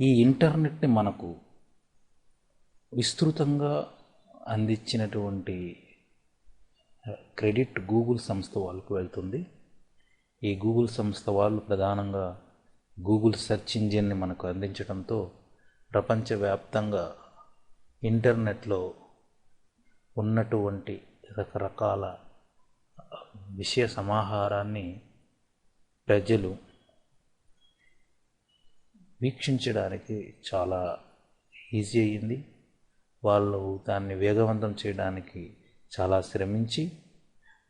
ఈ ఇంటర్నెట్ని మనకు విస్తృతంగా అందించినటువంటి క్రెడిట్ గూగుల్ సంస్థ వాళ్ళకు వెళ్తుంది. ఈ గూగుల్ సంస్థ వాళ్ళు ప్రధానంగా గూగుల్ సెర్చ్ ఇంజిన్ని మనకు అందించడంతో ప్రపంచవ్యాప్తంగా ఇంటర్నెట్లో ఉన్నటువంటి రకరకాల విషయ సమాహారాన్ని ప్రజలు వీక్షించడానికి చాలా ఈజీ అయ్యింది. వాళ్ళు దాన్ని వేగవంతం చేయడానికి చాలా శ్రమించి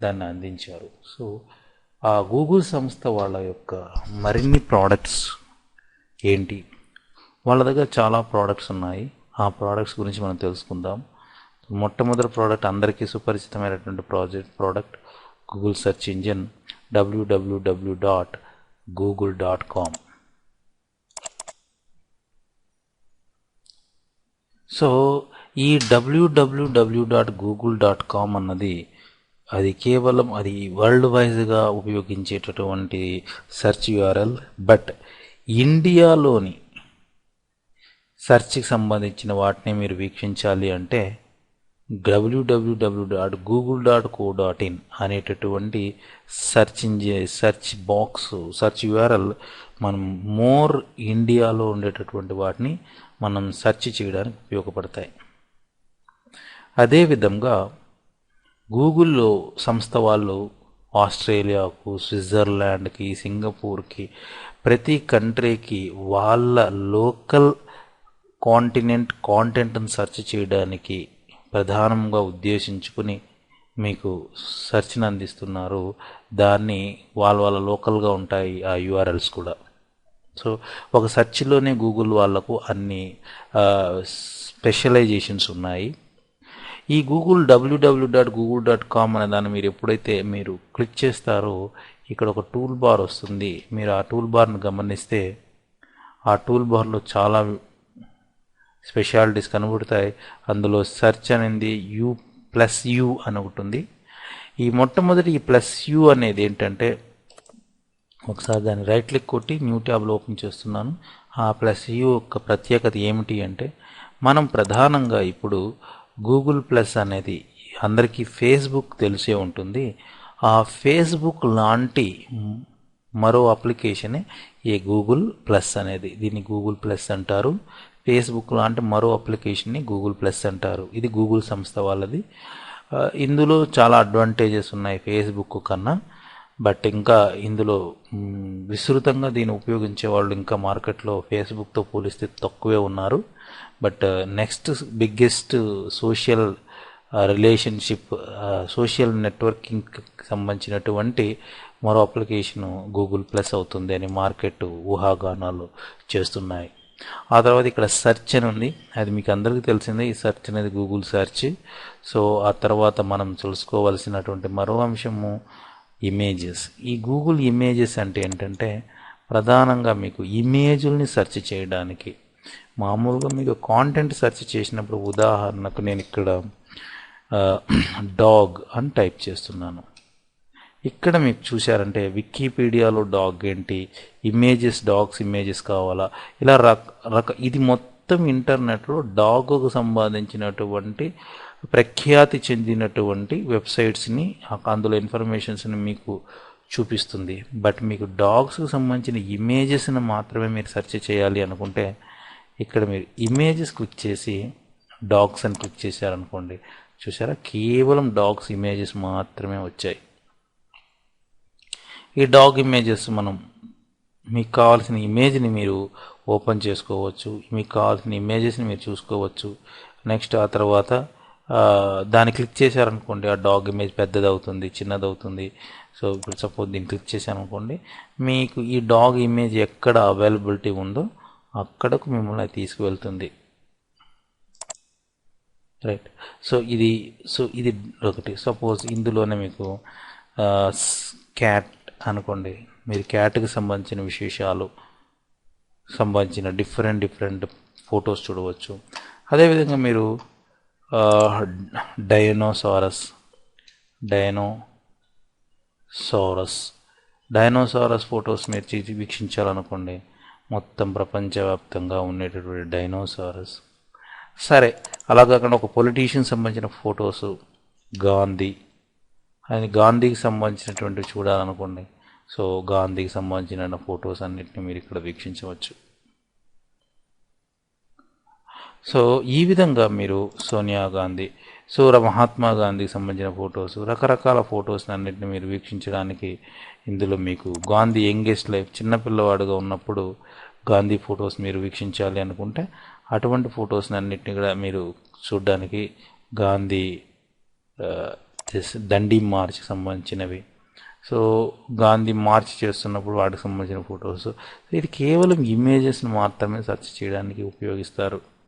దాన్ని అందించారు. సో ఆ గూగుల్ సంస్థ వాళ్ళ యొక్క మరిన్ని ప్రోడక్ట్స్ ఏంటి, వాళ్ళ దగ్గర చాలా ప్రోడక్ట్స్ ఉన్నాయి. ఆ ప్రోడక్ట్స్ గురించి మనం తెలుసుకుందాం. మొట్టమొదటి ప్రోడక్ట్ అందరికీ సుపరిచితమైనటువంటి product Google search engine www.google.com. So ఈ www.google.com అన్నది అది కేవలం అది వరల్డ్ వైజ్గా ఉపయోగించేటటువంటి సెర్చ్ యూఆర్ఎల్. బట్ ఇండియాలోని సెర్చ్కి సంబంధించిన వాటిని మీరు వీక్షించాలి అంటే www.google.co.in అనేటటువంటి సెర్చ్ బాక్స్ సెర్చ్ యూఆర్ఎల్ మనం మోర్ ఇండియాలో ఉండేటటువంటి వాటిని మనం సెర్చ్ చేయడానికి ఉపయోగపడతాయి. అదేవిధంగా గూగుల్లో సంస్థ వాళ్ళు ఆస్ట్రేలియాకు, స్విట్జర్లాండ్కి, సింగపూర్కి, ప్రతి కంట్రీకి వాళ్ళ లోకల్ కాంటెంట్ని సెర్చ్ చేయడానికి ప్రధానంగా ఉద్దేశించుకుని మీకు సెర్చ్ని అందిస్తున్నారు. దాన్ని వాళ్ళ లోకల్గా ఉంటాయి ఆ యూఆర్ఎల్స్ కూడా. సో ఒక సెర్చ్లోనే గూగుల్ వాళ్ళకు అన్ని స్పెషలైజేషన్స్ ఉన్నాయి. ఈ గూగుల్ www.google.com అనే దాన్ని మీరు ఎప్పుడైతే మీరు క్లిక్ చేస్తారో ఇక్కడ ఒక టూల్ బార్ వస్తుంది. మీరు ఆ టూల్ బార్ను గమనిస్తే ఆ టూల్ బార్లో చాలా స్పెషాలిటీస్ కనబడతాయి. అందులో సెర్చ్ అనేది U+ అని ఒకటి ఉంది. ఈ మొట్టమొదటి ఈ +U అనేది ఏంటంటే, ఒకసారి దాన్ని రైట్ క్లిక్ కొట్టి న్యూ ట్యాబ్లో ఓపెన్ చేస్తున్నాను. ఆ +U యొక్క ప్రత్యేకత ఏమిటి అంటే, మనం ప్రధానంగా ఇప్పుడు గూగుల్ ప్లస్ అనేది అందరికీ ఫేస్బుక్ తెలిసే ఉంటుంది. ఆ ఫేస్బుక్ లాంటి మరో అప్లికేషనే ఈ గూగుల్ ప్లస్ అనేది. దీన్ని గూగుల్ ప్లస్ అంటారు. ఫేస్బుక్ లాంటి మరో అప్లికేషన్ని గూగుల్ ప్లస్ అంటారు. ఇది గూగుల్ సంస్థ వాళ్ళది. ఇందులో చాలా అడ్వాంటేజెస్ ఉన్నాయి ఫేస్బుక్ కన్నా. బట్ ఇంకా ఇందులో విస్తృతంగా దీన్ని ఉపయోగించే వాళ్ళు ఇంకా మార్కెట్లో ఫేస్బుక్తో పోలిస్తే తక్కువే ఉన్నారు. But next biggest social relationship social నెట్వర్కింగ్కి సంబంధించినటువంటి మరో అప్లికేషన్ గూగుల్ ప్లస్ అవుతుంది అని మార్కెట్ ఊహాగానాలు చేస్తున్నాయి. ఆ తర్వాత ఇక్కడ సెర్చ్ అని ఉంది. అది మీకు అందరికీ తెలిసిందే. ఈ సెర్చ్ అనేది గూగుల్ సెర్చ్. సో ఆ తర్వాత మనం తెలుసుకోవాల్సినటువంటి మరో అంశము ఇమేజెస్. ఈ గూగుల్ ఇమేజెస్ అంటే ఏంటంటే, ప్రధానంగా మీకు ఇమేజ్ని సెర్చ్ చేయడానికి, మామూలుగా మీకు కాంటెంట్ సెర్చ్ చేసినప్పుడు, ఉదాహరణకు నేను ఇక్కడ డాగ్ అని టైప్ చేస్తున్నాను. ఇక్కడ మీకు చూశారంటే వికీపీడియాలో డాగ్ ఏంటి, డాగ్స్ ఇమేజెస్ కావాలా, ఇలా ఇది మొత్తం ఇంటర్నెట్లో డాగ్కు సంబంధించినటువంటి ప్రఖ్యాతి చెందినటువంటి వెబ్సైట్స్ని, అందులో ఇన్ఫర్మేషన్స్ని మీకు చూపిస్తుంది. బట్ మీకు డాగ్స్కి సంబంధించిన ఇమేజెస్ని మాత్రమే మీరు సెర్చ్ చేయాలి అనుకుంటే, ఇక్కడ మీరు ఇమేజెస్ క్లిక్ చేసి డాగ్స్ అని క్లిక్ చేశారనుకోండి, చూసారా కేవలం డాగ్స్ ఇమేజెస్ మాత్రమే వచ్చాయి. ఈ డాగ్ ఇమేజెస్ మనం మీకు కావాల్సిన ఇమేజ్ని మీరు ఓపెన్ చేసుకోవచ్చు, మీకు కావాల్సిన ఇమేజెస్ని మీరు చూసుకోవచ్చు. నెక్స్ట్ ఆ తర్వాత దాన్ని క్లిక్ చేశారనుకోండి, ఆ డాగ్ ఇమేజ్ పెద్దది అవుతుంది, చిన్నది అవుతుంది. సో ఇప్పుడు సపోజ్ దీన్ని క్లిక్ చేశాను అనుకోండి, మీకు ఈ డాగ్ ఇమేజ్ ఎక్కడ అవైలబిలిటీ ఉందో అక్కడకు మిమ్మల్ని తీసుకువెళ్తుంది. రైట్. సో ఇది ఒకటి. సపోజ్ ఇందులోనే మీకు క్యాట్ అనుకోండి, మీరు క్యాట్కి సంబంధించిన విశేషాలు సంబంధించిన డిఫరెంట్ ఫొటోస్ చూడవచ్చు. అదేవిధంగా మీరు డైనోసారస్ ఫొటోస్ మీరు వీక్షించాలనుకోండి, మొత్తం ప్రపంచవ్యాప్తంగా ఉండేటటువంటి డైనోసారస్. సరే, అలా కాకుండా ఒక పొలిటీషియన్ సంబంధించిన ఫొటోస్, గాంధీ గాంధీకి సంబంధించినటువంటి చూడాలనుకోండి. సో గాంధీకి సంబంధించిన ఫొటోస్ అన్నిటిని మీరు ఇక్కడ వీక్షించవచ్చు. సో ఈ విధంగా మీరు సోనియా గాంధీ, మహాత్మా గాంధీకి సంబంధించిన ఫొటోస్, రకరకాల ఫొటోస్ అన్నింటిని మీరు వీక్షించడానికి ఇందులో మీకు గాంధీ యంగెస్ట్ లైఫ్, చిన్నపిల్లవాడుగా ఉన్నప్పుడు గాంధీ ఫొటోస్ మీరు వీక్షించాలి అనుకుంటే అటువంటి ఫొటోస్ని అన్నింటినీ కూడా మీరు చూడడానికి గాంధీ దండి మార్చ్కి సంబంధించినవి, సో గాంధీ మార్చ్ చేస్తున్నప్పుడు వాటికి సంబంధించిన ఫొటోస్. ఇది కేవలం ఇమేజెస్ని మాత్రమే సెర్చ్ చేయడానికి ఉపయోగిస్తారు.